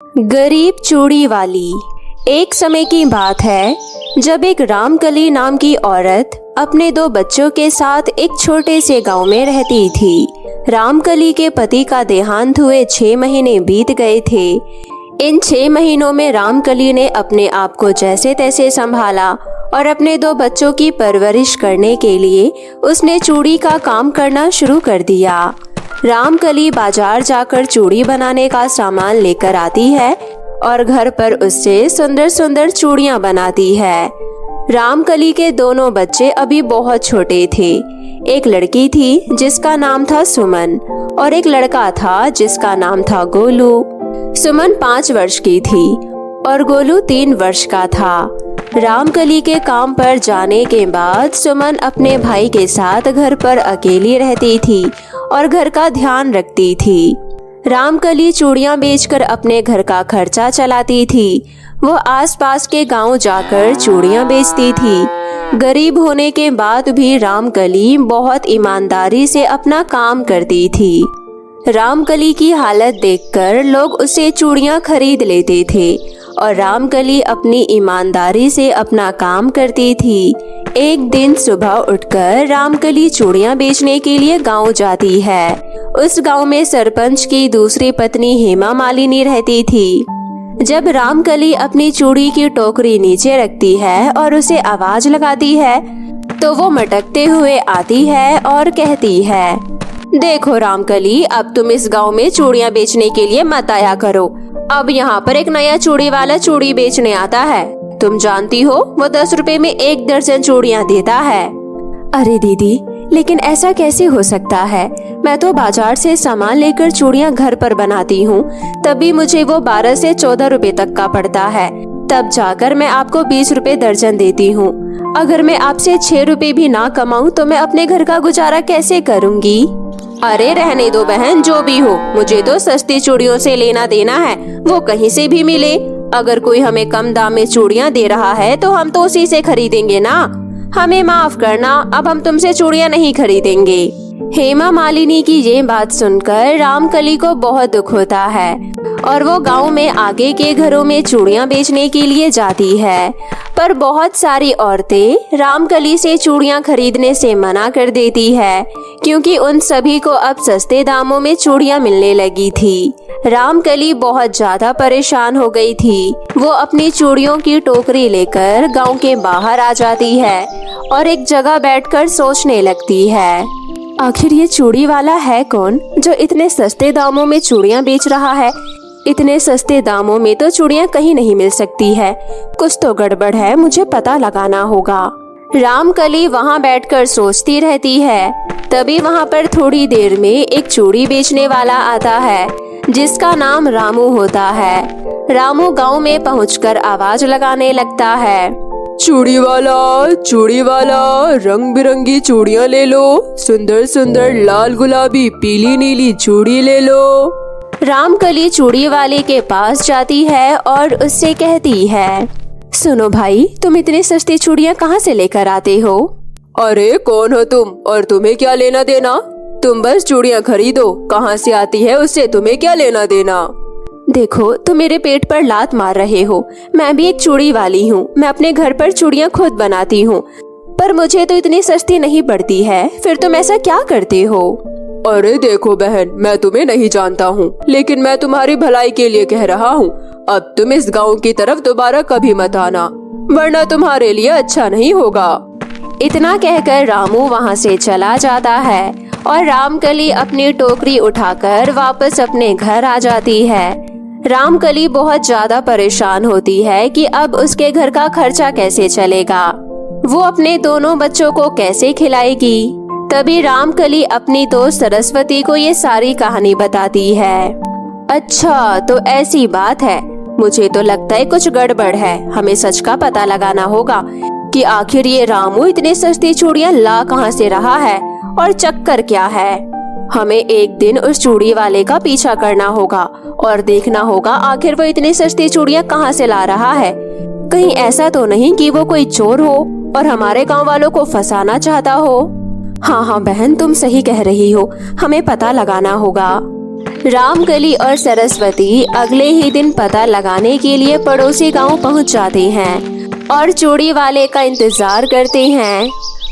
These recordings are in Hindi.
गरीब चूड़ी वाली। एक समय की बात है जब एक रामकली नाम की औरत अपने 2 बच्चों के साथ एक छोटे से गांव में रहती थी। रामकली के पति का देहांत हुए 6 महीने बीत गए थे। इन 6 महीनों में रामकली ने अपने आप को जैसे तैसे संभाला और अपने 2 बच्चों की परवरिश करने के लिए उसने चूड़ी का काम करना शुरू कर दिया। रामकली बाजार जाकर चूड़ी बनाने का सामान लेकर आती है और घर पर उससे सुंदर सुंदर चूड़ियां बनाती है। रामकली के दोनों बच्चे अभी बहुत छोटे थे। एक लड़की थी जिसका नाम था सुमन और एक लड़का था जिसका नाम था गोलू। सुमन 5 वर्ष की थी और गोलू 3 वर्ष का था। रामकली के काम पर जाने के बाद सुमन अपने भाई के साथ घर पर अकेली रहती थी और घर का ध्यान रखती थी। रामकली चूड़ियां बेचकर अपने घर का खर्चा चलाती थी। वो आसपास के गांव जाकर चूड़ियां बेचती थी। गरीब होने के बाद भी रामकली बहुत ईमानदारी से अपना काम करती थी। रामकली की हालत देखकर लोग उससे चूड़ियां खरीद लेते थे और रामकली अपनी ईमानदारी से अपना काम करती थी। एक दिन सुबह उठकर रामकली चूड़ियां बेचने के लिए गांव जाती है। उस गांव में सरपंच की दूसरी पत्नी हेमा मालिनी रहती थी। जब रामकली अपनी चूड़ी की टोकरी नीचे रखती है और उसे आवाज लगाती है तो वो मटकते हुए आती है और कहती है, देखो रामकली, अब तुम इस गांव में चूड़ियां बेचने के लिए मत आया करो। अब यहाँ पर एक नया चूड़ी वाला चूड़ी बेचने आता है। तुम जानती हो वो 10 रुपए में 1 दर्जन चूड़ियां देता है। अरे दीदी, लेकिन ऐसा कैसे हो सकता है? मैं तो बाजार से सामान लेकर चूड़ियां घर पर बनाती हूँ, तभी मुझे वो 12 से 14 रुपए तक का पड़ता है। तब जाकर मैं आपको 20 रुपए दर्जन देती हूँ। अगर मैं आपसे 6 रुपए भी ना कमाऊँ तो मैं अपने घर का गुजारा कैसे करूँगी? अरे रहने दो बहन, जो भी हो, मुझे तो सस्ती चूड़ियों से लेना देना है, वो कहीं से भी मिले। अगर कोई हमें कम दाम में चूड़ियां दे रहा है तो हम तो उसी से खरीदेंगे ना। हमें माफ करना, अब हम तुमसे चूड़ियां नहीं खरीदेंगे। हेमा मालिनी की ये बात सुनकर रामकली को बहुत दुख होता है और वो गांव में आगे के घरों में चूड़ियां बेचने के लिए जाती है। पर बहुत सारी औरतें रामकली से चूड़ियां खरीदने से मना कर देती है क्योंकि उन सभी को अब सस्ते दामों में चूड़ियां मिलने लगी थी। रामकली बहुत ज्यादा परेशान हो गई थी। वो अपनी चूड़ियों की टोकरी लेकर गांव के बाहर आ जाती है और एक जगह बैठकर सोचने लगती है, आखिर ये चूड़ी वाला है कौन जो इतने सस्ते दामों में चूड़ियां बेच रहा है? इतने सस्ते दामों में तो चूड़ियां कहीं नहीं मिल सकती है। कुछ तो गड़बड़ है, मुझे पता लगाना होगा। रामकली वहाँ बैठकर सोचती रहती है। तभी वहाँ पर थोड़ी देर में एक चूड़ी बेचने वाला आता है जिसका नाम रामू होता है। रामू गांव में पहुंचकर आवाज लगाने लगता है, चूड़ी वाला, रंग बिरंगी चूड़ियां ले लो, सुंदर सुंदर लाल गुलाबी पीली नीली चूड़ी ले लो। रामकली चूड़ी वाले के पास जाती है और उससे कहती है, सुनो भाई, तुम इतनी सस्ती चूड़ियां कहाँ से लेकर आते हो? अरे कौन हो तुम और तुम्हें क्या लेना देना? तुम बस चूड़ियां खरीदो, कहाँ से आती है उससे तुम्हें क्या लेना देना? देखो, तुम मेरे पेट पर लात मार रहे हो। मैं भी एक चूड़ी वाली हूँ। मैं अपने घर पर चूड़ियां खुद बनाती हूँ, पर मुझे तो इतनी सस्ती नहीं पड़ती है। फिर तुम ऐसा क्या करते हो? अरे देखो बहन, मैं तुम्हें नहीं जानता हूँ, लेकिन मैं तुम्हारी भलाई के लिए कह रहा हूँ। अब तुम इस गाँव की तरफ दोबारा कभी मत आना, वरना तुम्हारे लिए अच्छा नहीं होगा। इतना कहकर रामू वहाँ से चला जाता है और रामकली अपनी टोकरी उठाकर वापस अपने घर आ जाती है। रामकली बहुत ज्यादा परेशान होती है कि अब उसके घर का खर्चा कैसे चलेगा। वो अपने दोनों बच्चों को कैसे खिलाएगी। तभी रामकली अपनी दोस्त सरस्वती को ये सारी कहानी बताती है। अच्छा, तो ऐसी बात है। मुझे तो लगता है कुछ गड़बड़ है। हमें सच का पता लगाना होगा कि आखिर ये रामू इतनी सस्ती चूड़ियां ला कहाँ से रहा है और चक्कर क्या है। हमें एक दिन उस चूड़ी वाले का पीछा करना होगा और देखना होगा आखिर वो इतनी सस्ती चूड़ियां कहाँ से ला रहा है। कहीं ऐसा तो नहीं कि वो कोई चोर हो और हमारे गांव वालों को फंसाना चाहता हो। हाँ बहन, तुम सही कह रही हो, हमें पता लगाना होगा। रामकली और सरस्वती अगले ही दिन पता लगाने के लिए पड़ोसी गांव पहुंच जाते हैं और चूड़ी वाले का इंतजार करते हैं,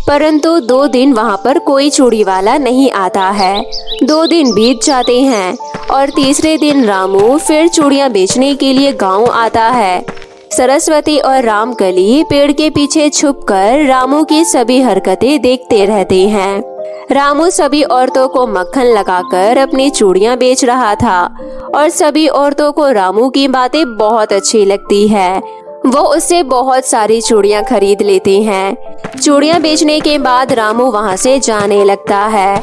परंतु 2 दिन वहां पर कोई चूड़ी वाला नहीं आता है। 2 दिन बीत जाते हैं और तीसरे दिन रामू फिर चूड़ियां बेचने के लिए गांव आता है। सरस्वती और रामकली पेड़ के पीछे छुपकर रामू की सभी हरकतें देखते रहते हैं। रामू सभी औरतों को मक्खन लगाकर अपनी चूड़ियां बेच रहा था और सभी औरतों को रामू की बातें बहुत अच्छी लगती है। वो उससे बहुत सारी चूड़ियां खरीद लेते हैं। चूड़ियां बेचने के बाद रामू वहां से जाने लगता है।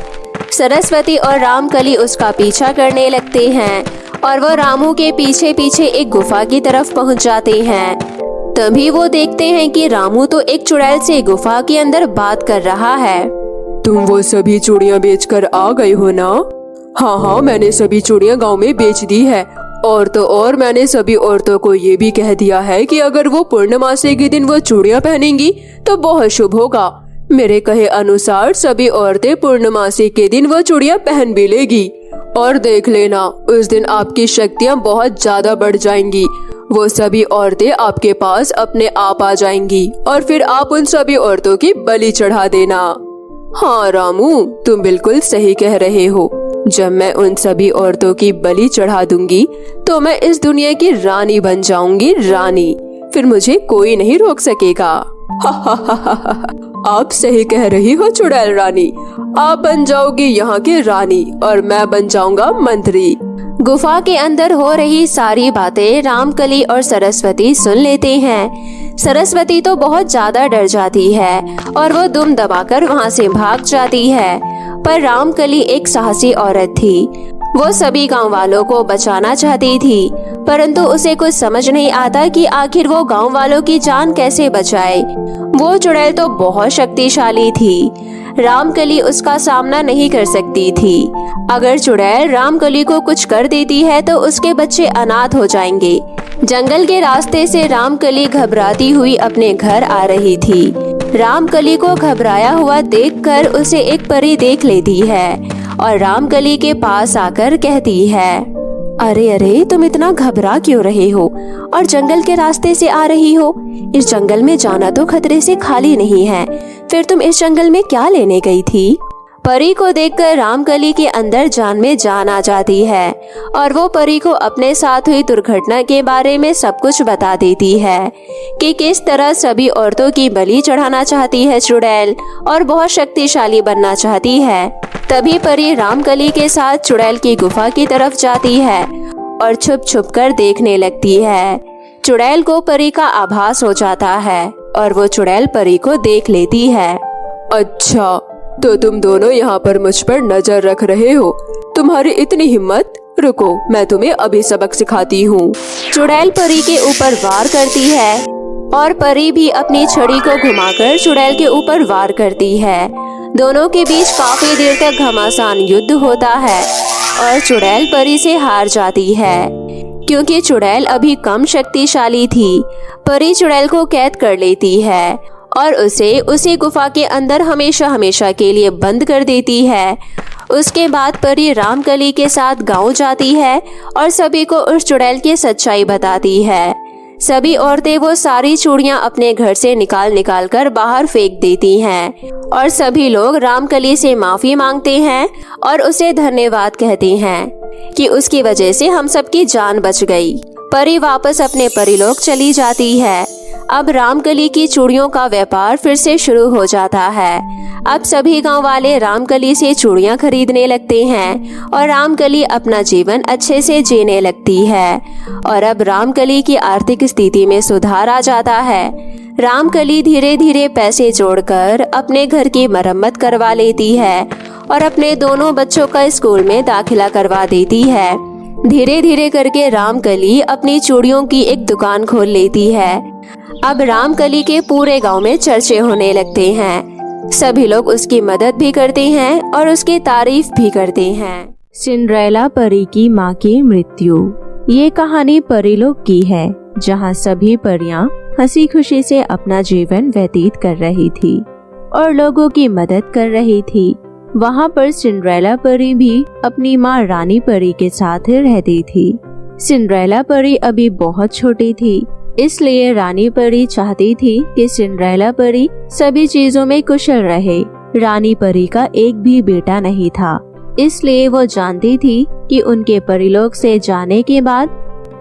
सरस्वती और रामकली उसका पीछा करने लगते हैं और वो रामू के पीछे पीछे एक गुफा की तरफ पहुंच जाते हैं। तभी वो देखते हैं कि रामू तो एक चुड़ैल से गुफा के अंदर बात कर रहा है। तुम वो सभी चूड़ियां बेचकर आ गए हो ना? हाँ, मैंने सभी चूड़ियां गांव में बेच दी है। और तो और मैंने सभी औरतों को ये भी कह दिया है कि अगर वो पूर्णमासी के दिन वो चूड़ियां पहनेंगी तो बहुत शुभ होगा। मेरे कहे अनुसार सभी औरतें पूर्णमासी के दिन वो चूड़ियां पहन भी लेगी। और देख लेना, उस दिन आपकी शक्तियां बहुत ज्यादा बढ़ जाएंगी। वो सभी औरतें आपके पास अपने आप आ जाएंगी और फिर आप उन सभी औरतों की बलि चढ़ा देना। हाँ रामू, तुम बिल्कुल सही कह रहे हो। जब मैं उन सभी औरतों की बलि चढ़ा दूंगी तो मैं इस दुनिया की रानी बन जाऊंगी, रानी। फिर मुझे कोई नहीं रोक सकेगा। आप सही कह रही हो चुड़ैल रानी। आप बन जाओगी यहाँ की रानी और मैं बन जाऊंगा मंत्री। गुफा के अंदर हो रही सारी बातें रामकली और सरस्वती सुन लेते हैं। सरस्वती तो बहुत ज्यादा डर जाती है और वो दुम दबाकर वहाँ से भाग जाती है। पर रामकली एक साहसी औरत थी। वो सभी गांव वालों को बचाना चाहती थी, परंतु उसे कुछ समझ नहीं आता कि आखिर वो गांव वालों की जान कैसे बचाए। वो चुड़ैल तो बहुत शक्तिशाली थी। रामकली उसका सामना नहीं कर सकती थी। अगर चुड़ैल रामकली को कुछ कर देती है तो उसके बच्चे अनाथ हो जाएंगे। जंगल के रास्ते से रामकली घबराती हुई अपने घर आ रही थी। रामकली को घबराया हुआ देखकर उसे एक परी देख लेती है और रामकली के पास आकर कहती है, अरे अरे, तुम इतना घबरा क्यों रहे हो और जंगल के रास्ते से आ रही हो? इस जंगल में जाना तो खतरे से खाली नहीं है। फिर तुम इस जंगल में क्या लेने गई थी? परी को देखकर रामकली के अंदर जान में जान आ जाती है और वो परी को अपने साथ हुई दुर्घटना के बारे में सब कुछ बता देती है कि किस तरह सभी औरतों की बलि चढ़ाना चाहती है चुड़ैल और बहुत शक्तिशाली बनना चाहती है। तभी परी रामकली के साथ चुड़ैल की गुफा की तरफ जाती है और छुप छुप कर देखने लगती है। चुड़ैल को परी का आभास हो जाता है और वो चुड़ैल परी को देख लेती है। अच्छा, तो तुम दोनों यहाँ पर मुझ पर नजर रख रहे हो। तुम्हारी इतनी हिम्मत? रुको, मैं तुम्हें अभी सबक सिखाती हूँ। चुड़ैल परी के ऊपर वार करती है और परी भी अपनी छड़ी को घुमाकर चुड़ैल के ऊपर वार करती है। दोनों के बीच काफी देर तक घमासान युद्ध होता है और चुड़ैल परी से हार जाती है क्योंकि चुड़ैल अभी कम शक्तिशाली थी। परी चुड़ैल को कैद कर लेती है और उसे उसी गुफा के अंदर हमेशा हमेशा के लिए बंद कर देती है। उसके बाद परी रामकली के साथ गांव जाती है और सभी को उस चुड़ैल की सच्चाई बताती है। सभी औरतें वो सारी चूड़ियां अपने घर से निकाल निकाल कर बाहर फेंक देती हैं और सभी लोग रामकली से माफी मांगते हैं और उसे धन्यवाद कहते हैं कि उसकी वजह से हम सबकी जान बच गई। परी वापस अपने परिलोक चली जाती है। अब रामकली की चूड़ियों का व्यापार फिर से शुरू हो जाता है। अब सभी गांव वाले रामकली से चूड़ियां खरीदने लगते हैं और रामकली अपना जीवन अच्छे से जीने लगती है और अब रामकली की आर्थिक स्थिति में सुधार आ जाता है। रामकली धीरे धीरे पैसे जोड़कर अपने घर की मरम्मत करवा लेती है और अपने दोनों बच्चों का स्कूल में दाखिला करवा देती है। धीरे धीरे करके रामकली अपनी चूड़ियों की एक दुकान खोल लेती है। अब रामकली के पूरे गांव में चर्चे होने लगते हैं। सभी लोग उसकी मदद भी करते हैं और उसकी तारीफ भी करते हैं। सिंड्रेला परी की माँ की मृत्यु। ये कहानी परीलोक की है, जहाँ सभी परियां हंसी खुशी से अपना जीवन व्यतीत कर रही थी और लोगों की मदद कर रही थी। वहाँ पर सिंड्रेला परी भी अपनी माँ रानी परी के साथ रहती थी। सिंड्रेला परी अभी बहुत छोटी थी, इसलिए रानी परी चाहती थी कि सिंड्रेला परी सभी चीजों में कुशल रहे। रानी परी का एक भी बेटा नहीं था, इसलिए वो जानती थी कि उनके परीलोक से जाने के बाद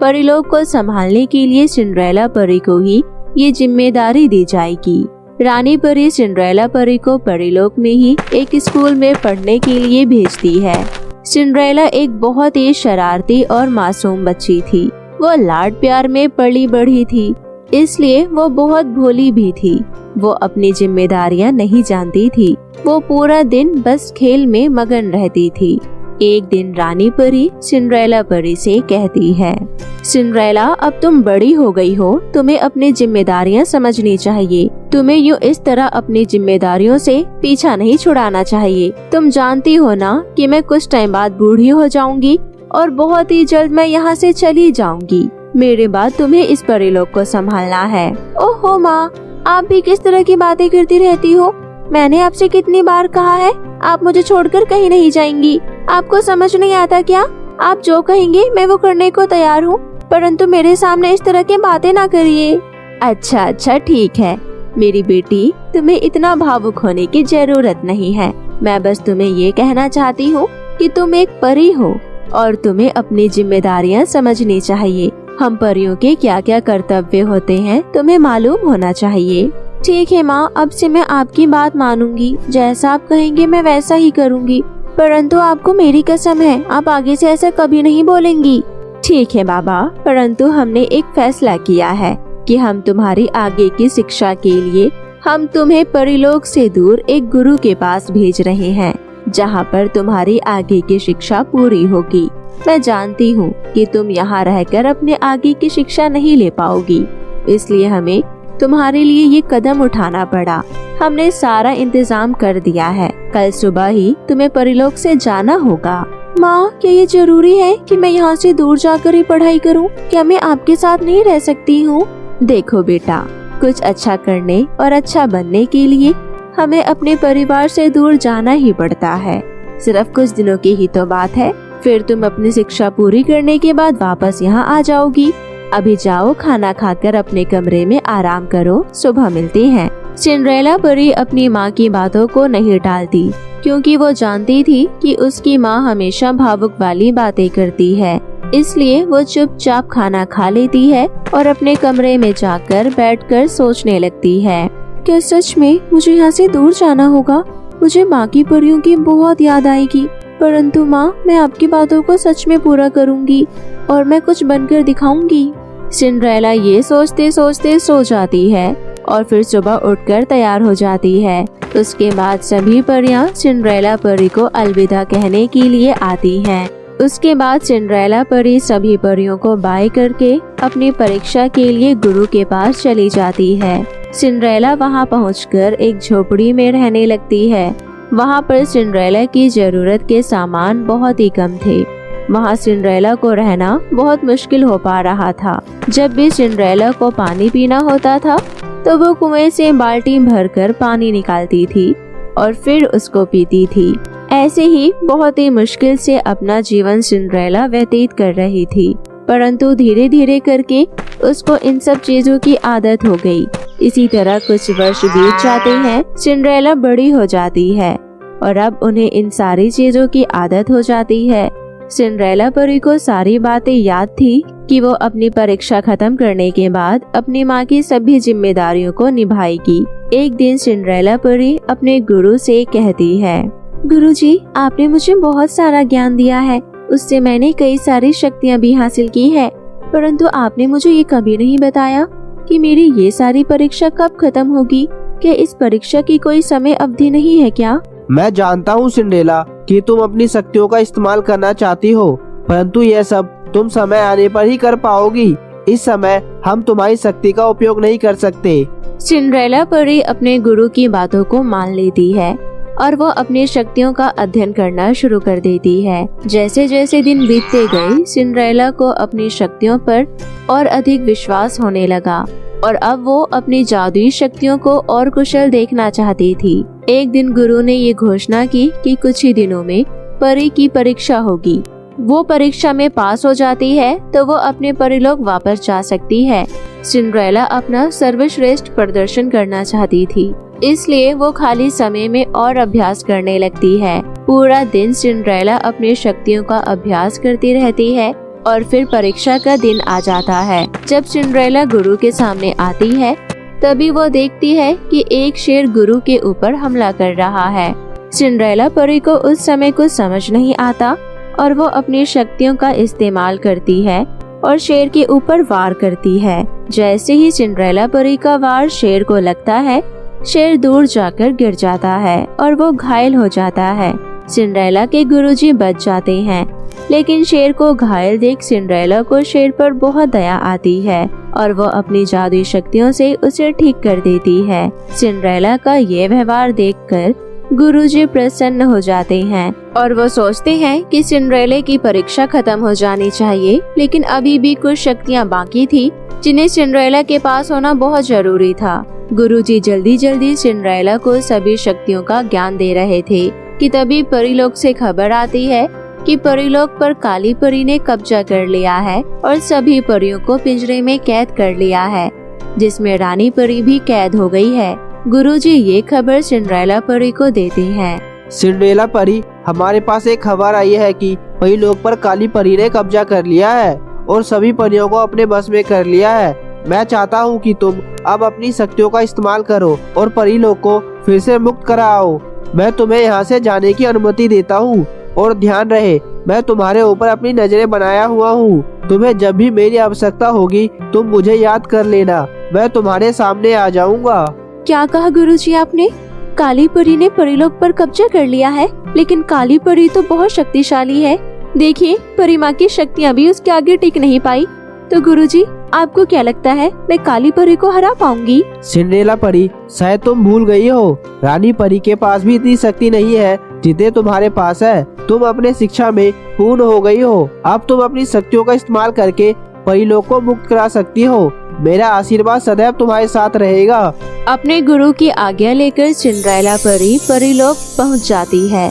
परीलोक को संभालने के लिए सिंड्रेला परी को ही ये जिम्मेदारी दी जाएगी। रानी परी सिंड्रेला परी को परीलोक में ही एक स्कूल में पढ़ने के लिए भेजती है। सिंड्रेला एक बहुत ही शरारती और मासूम बच्ची थी। वो लाड प्यार में पली बढ़ी थी, इसलिए वो बहुत भोली भी थी। वो अपनी जिम्मेदारियां नहीं जानती थी। वो पूरा दिन बस खेल में मगन रहती थी। एक दिन रानी परी सिंड्रेला परी से कहती है, सिंड्रेला अब तुम बड़ी हो गई हो, तुम्हें अपनी जिम्मेदारियां समझनी चाहिए। तुम्हें यूँ इस तरह अपनी जिम्मेदारियों से पीछा नहीं छुड़ाना चाहिए। तुम जानती हो ना कि मैं कुछ टाइम बाद बूढ़ी हो जाऊंगी और बहुत ही जल्द मैं यहाँ से चली जाऊंगी। मेरे बाद तुम्हें इस परीलोक को संभालना है। ओहो माँ, आप भी किस तरह की बातें करती रहती हो? मैंने आपसे कितनी बार कहा है आप मुझे छोड़कर कहीं नहीं जाएंगी। आपको समझ नहीं आता क्या? आप जो कहेंगे मैं वो करने को तैयार हूँ, परंतु मेरे सामने इस तरह की बातें ना करिए। अच्छा ठीक है मेरी बेटी, तुम्हें इतना भावुक होने की जरूरत नहीं है। मैं बस तुम्हें ये कहना चाहती हूँ कि तुम एक परी हो और तुम्हें अपनी जिम्मेदारियाँ समझनी चाहिए। हम परियों के क्या क्या कर्तव्य होते हैं तुम्हें मालूम होना चाहिए। ठीक है माँ, अब से मैं आपकी बात मानूंगी। जैसा आप कहेंगे मैं वैसा ही करूँगी, परंतु आपको मेरी कसम है आप आगे से ऐसा कभी नहीं बोलेंगी। ठीक है बाबा, परंतु हमने एक फैसला किया है कि हम तुम्हारी आगे की शिक्षा के लिए हम तुम्हें परीलोक से दूर एक गुरु के पास भेज रहे हैं, जहाँ पर तुम्हारी आगे की शिक्षा पूरी होगी। मैं जानती हूँ कि तुम यहाँ रहकर अपने आगे की शिक्षा नहीं ले पाओगी, इसलिए हमें तुम्हारे लिए ये कदम उठाना पड़ा। हमने सारा इंतजाम कर दिया है। कल सुबह ही तुम्हें परीलोक से जाना होगा। माँ, क्या ये जरूरी है कि मैं यहाँ से दूर जाकर ही पढ़ाई करूँ? क्या मैं आपके साथ नहीं रह सकती हूँ? देखो बेटा, कुछ अच्छा करने और अच्छा बनने के लिए हमें अपने परिवार से दूर जाना ही पड़ता है। सिर्फ कुछ दिनों की ही तो बात है, फिर तुम अपनी शिक्षा पूरी करने के बाद वापस यहाँ आ जाओगी। अभी जाओ, खाना खाकर अपने कमरे में आराम करो, सुबह मिलते हैं। सिंड्रेला परी अपनी माँ की बातों को नहीं टालती, क्योंकि वो जानती थी कि उसकी माँ हमेशा भावुक वाली बातें करती है। इसलिए वो चुपचाप खाना खा लेती है और अपने कमरे में जाकर बैठकर सोचने लगती है। क्या सच में मुझे यहाँ से दूर जाना होगा? मुझे माँ की परियों की बहुत याद आएगी, परंतु माँ, मैं आपकी बातों को सच में पूरा करूँगी और मैं कुछ बनकर दिखाऊंगी। सिंड्रेला ये सोचते सोचते सो जाती है और फिर सुबह उठकर तैयार हो जाती है। उसके बाद सभी परियां सिंड्रेला परी को अलविदा कहने के लिए आती हैं। उसके बाद सिंड्रेला परी सभी परियों को बाय करके अपनी परीक्षा के लिए गुरु के पास चली जाती है। सिंड्रेला वहां पहुंचकर एक झोपड़ी में रहने लगती है। वहां पर सिंड्रेला की जरूरत के सामान बहुत ही कम थे। वहाँ सिंड्रेला को रहना बहुत मुश्किल हो पा रहा था। जब भी सिंड्रेला को पानी पीना होता था तो वो कुएं से बाल्टी भरकर पानी निकालती थी और फिर उसको पीती थी। ऐसे ही बहुत ही मुश्किल से अपना जीवन सिंड्रेला व्यतीत कर रही थी, परंतु धीरे धीरे करके उसको इन सब चीजों की आदत हो गई। इसी तरह कुछ वर्ष बीत जाते हैं। सिंड्रेला बड़ी हो जाती है और अब उन्हें इन सारी चीजों की आदत हो जाती है। सिंड्रेला परी को सारी बातें याद थी कि वो अपनी परीक्षा खत्म करने के बाद अपनी माँ की सभी जिम्मेदारियों को निभाएगी। एक दिन सिंड्रेला परी अपने गुरु से कहती है, गुरुजी, आपने मुझे बहुत सारा ज्ञान दिया है, उससे मैंने कई सारी शक्तियाँ भी हासिल की है, परंतु आपने मुझे ये कभी नहीं बताया कि मेरी ये सारी परीक्षा कब खत्म होगी। क्या इस परीक्षा की कोई समय अवधि नहीं है क्या? मैं जानता हूँ सिंड्रेला कि तुम अपनी शक्तियों का इस्तेमाल करना चाहती हो, परंतु यह सब तुम समय आने पर ही कर पाओगी। इस समय हम तुम्हारी शक्ति का उपयोग नहीं कर सकते। सिंड्रेला परी अपने गुरु की बातों को मान लेती है और वो अपनी शक्तियों का अध्ययन करना शुरू कर देती है। जैसे जैसे दिन बीतते गए, सिंड्रेला को अपनी शक्तियों पर और अधिक विश्वास होने लगा। और अब वो अपनी जादुई शक्तियों को और कुशल देखना चाहती थी। एक दिन गुरु ने ये घोषणा की कि कुछ ही दिनों में परी की परीक्षा होगी। वो परीक्षा में पास हो जाती है तो वो अपने परिलोक वापस जा सकती है। सिंड्रेला अपना सर्वश्रेष्ठ प्रदर्शन करना चाहती थी, इसलिए वो खाली समय में और अभ्यास करने लगती है। पूरा दिन सिंड्रेला अपनी शक्तियों का अभ्यास करती रहती है और फिर परीक्षा का दिन आ जाता है। जब सिंड्रेला गुरु के सामने आती है तभी वो देखती है कि एक शेर गुरु के ऊपर हमला कर रहा है। सिंड्रेला परी को उस समय कुछ समझ नहीं आता और वो अपनी शक्तियों का इस्तेमाल करती है और शेर के ऊपर वार करती है। जैसे ही सिंड्रेला परी का वार शेर को लगता है, शेर दूर जाकर गिर जाता है और वो घायल हो जाता है। सिंड्रेला के गुरुजी बच जाते हैं, लेकिन शेर को घायल देख सिंड्रेला को शेर पर बहुत दया आती है और वो अपनी जादुई शक्तियों से उसे ठीक कर देती है। सिंड्रेला का ये व्यवहार देखकर गुरुजी प्रसन्न हो जाते हैं और वो सोचते हैं कि सिंड्रेला की परीक्षा खत्म हो जानी चाहिए, लेकिन अभी भी कुछ शक्तियाँ बाकी थी जिन्हें सिंड्रेला के पास होना बहुत जरूरी था। गुरुजी जल्दी जल्दी सिंड्रेला को सभी शक्तियों का ज्ञान दे रहे थे कि तभी परीलोक से खबर आती है कि परीलोक पर काली परी ने कब्जा कर लिया है और सभी परियों को पिंजरे में कैद कर लिया है, जिसमें रानी परी भी कैद हो गई है। गुरुजी ये खबर सिंड्रेला परी को देते हैं। सिंड्रेला परी, हमारे पास एक खबर आई है कि परीलोक पर काली परी ने कब्जा कर लिया है और सभी परियों को अपने बस में कर लिया है। मैं चाहता हूँ कि तुम अब अपनी शक्तियों का इस्तेमाल करो और परीलोक को फिर से मुक्त कराओ। मैं तुम्हें यहाँ से जाने की अनुमति देता हूँ और ध्यान रहे, मैं तुम्हारे ऊपर अपनी नजरें बनाया हुआ हूँ। तुम्हें जब भी मेरी आवश्यकता होगी तुम मुझे याद कर लेना, मैं तुम्हारे सामने आ जाऊँगा। क्या कहा गुरुजी आपने? काली परी ने परीलोक पर कब्जा कर लिया है, लेकिन काली परी तो बहुत शक्तिशाली है। देखिए, परी माँ की शक्तियाँ भी उसके आगे टिक नहीं पाई। तो गुरुजी, आपको क्या लगता है मैं काली परी को हरा पाऊंगी? सिंड्रेला परी, शायद तुम भूल गई हो, रानी परी के पास भी इतनी शक्ति नहीं है जितने तुम्हारे पास है। तुम अपने शिक्षा में पूर्ण हो गई हो। अब तुम अपनी शक्तियों का इस्तेमाल करके परीलोक को मुक्त करा सकती हो। मेरा आशीर्वाद सदैव तुम्हारे साथ रहेगा। अपने गुरु की आज्ञा लेकर सिंड्रेला परी परीलोक पहुंच जाती है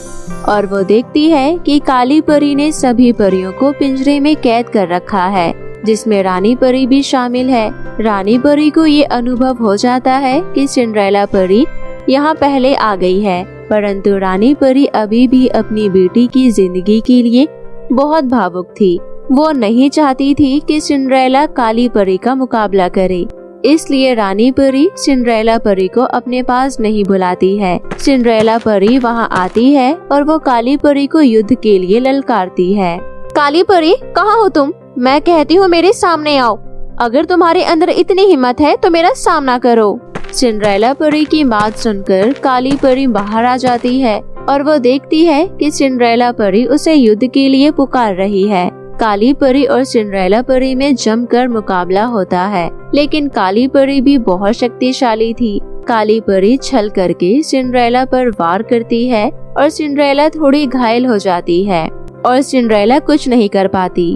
और वो देखती है कि काली परी ने सभी परियों को पिंजरे में कैद कर रखा है, जिसमें रानी परी भी शामिल है। रानी परी को ये अनुभव हो जाता है कि सिंड्रेला परी यहाँ पहले आ गई है, परंतु रानी परी अभी भी अपनी बेटी की जिंदगी के लिए बहुत भावुक थी। वो नहीं चाहती थी कि सिंड्रेला काली परी का मुकाबला करे, इसलिए रानी परी सिंड्रेला परी को अपने पास नहीं बुलाती है। सिंड्रेला परी वहाँ आती है और वो काली परी को युद्ध के लिए ललकारती है। काली परी, कहाँ हो तुम? मैं कहती हूँ मेरे सामने आओ। अगर तुम्हारे अंदर इतनी हिम्मत है तो मेरा सामना करो। सिंड्रेला परी की बात सुनकर काली परी बाहर आ जाती है और वो देखती है कि सिंड्रेला परी उसे युद्ध के लिए पुकार रही है। काली परी और सिंड्रेला परी में जमकर मुकाबला होता है, लेकिन काली परी भी बहुत शक्तिशाली थी। काली परी छल करके सिंड्रेला पर वार करती है और सिंड्रेला थोड़ी घायल हो जाती है और सिंड्रेला कुछ नहीं कर पाती।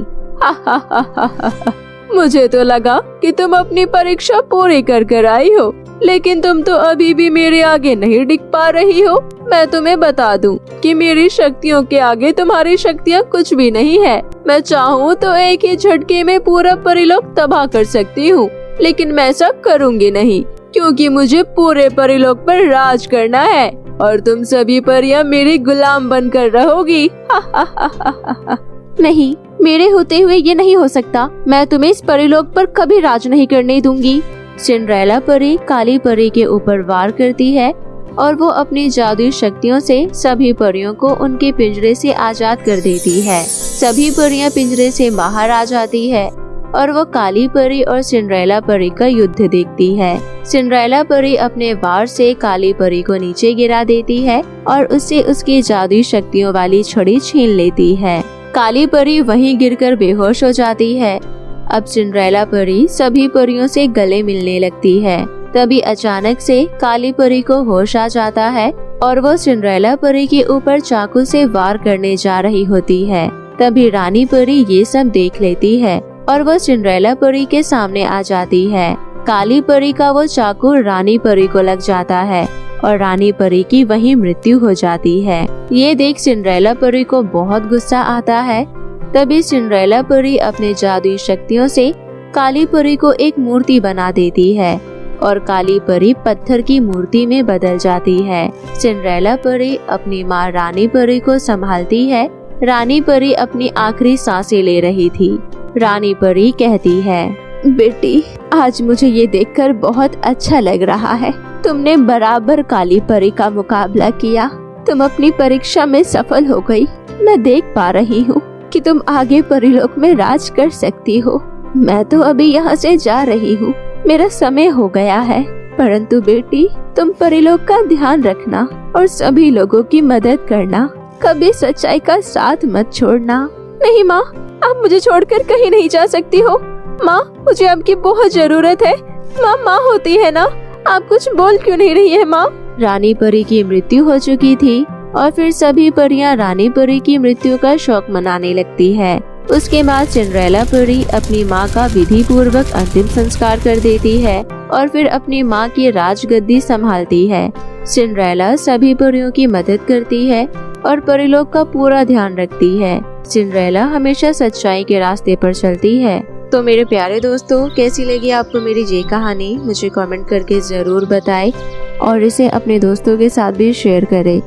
मुझे तो लगा कि तुम अपनी परीक्षा पूरी कर आई हो, लेकिन तुम तो अभी भी मेरे आगे नहीं टिक पा रही हो। मैं तुम्हें बता दूं कि मेरी शक्तियों के आगे तुम्हारी शक्तियाँ कुछ भी नहीं है। मैं चाहूँ तो एक ही झटके में पूरा परीलोक तबाह कर सकती हूँ, लेकिन मैं ऐसा करूँगी नहीं, क्योंकि मुझे पूरे परीलोक पर राज करना है और तुम सभी परियां मेरी गुलाम बनकर रहोगी। नहीं, मेरे होते हुए ये नहीं हो सकता। मैं तुम्हें इस परीलोक पर कभी राज नहीं करने दूंगी। सिंड्रेला परी काली परी के ऊपर वार करती है और वो अपनी जादुई शक्तियों से सभी परियों को उनके पिंजरे से आजाद कर देती है। सभी परियां पिंजरे से बाहर आ जाती है और वो काली परी और सिंड्रेला परी का युद्ध देखती है। सिंड्रेला परी अपने वार से काली परी को नीचे गिरा देती है और उससे उसकी जादुई शक्तियों वाली छड़ी छीन लेती है। काली परी वहीं गिरकर बेहोश हो जाती है। अब सिंड्रेला परी सभी परियों से गले मिलने लगती है। तभी अचानक से काली परी को होश आ जाता है और वो सिंड्रेला परी के ऊपर चाकू से वार करने जा रही होती है। तभी रानी परी ये सब देख लेती है और वो सिंड्रेला परी के सामने आ जाती है। काली परी का वो चाकू रानी परी को लग जाता है और रानी परी की वहीं मृत्यु हो जाती है। ये देख सिंड्रेला परी को बहुत गुस्सा आता है। तभी सिंड्रेला परी अपने जादुई शक्तियों से काली परी को एक मूर्ति बना देती है और काली परी पत्थर की मूर्ति में बदल जाती है। सिंड्रेला परी अपनी माँ रानी परी को संभालती है। रानी परी अपनी आखिरी सांसें ले रही थी। रानी परी कहती है, बेटी, आज मुझे ये देखकर बहुत अच्छा लग रहा है। तुमने बराबर काली परी का मुकाबला किया। तुम अपनी परीक्षा में सफल हो गई। मैं देख पा रही हूँ कि तुम आगे परिलोक में राज कर सकती हो। मैं तो अभी यहाँ से जा रही हूँ, मेरा समय हो गया है। परंतु बेटी, तुम परिलोक का ध्यान रखना और सभी लोगों की मदद करना। कभी सच्चाई का साथ मत छोड़ना। नहीं माँ, आप मुझे छोड़कर कहीं नहीं जा सकती हो। माँ, मुझे आपकी बहुत जरूरत है। माँ होती है ना, आप कुछ बोल क्यों नहीं रही है माँ? रानी परी की मृत्यु हो चुकी थी और फिर सभी परियां रानी परी की मृत्यु का शौक मनाने लगती है। उसके बाद सिंड्रेला परी अपनी माँ का विधि पूर्वक अंतिम संस्कार कर देती है और फिर अपनी माँ की राजगद्दी संभालती है। सिंड्रेला सभी परियों की मदद करती है और परिलोक का पूरा ध्यान रखती है। सिंड्रेला हमेशा सच्चाई के रास्ते पर चलती है। तो मेरे प्यारे दोस्तों, कैसी लगी आपको मेरी ये कहानी? मुझे कमेंट करके जरूर बताएं और इसे अपने दोस्तों के साथ भी शेयर करें।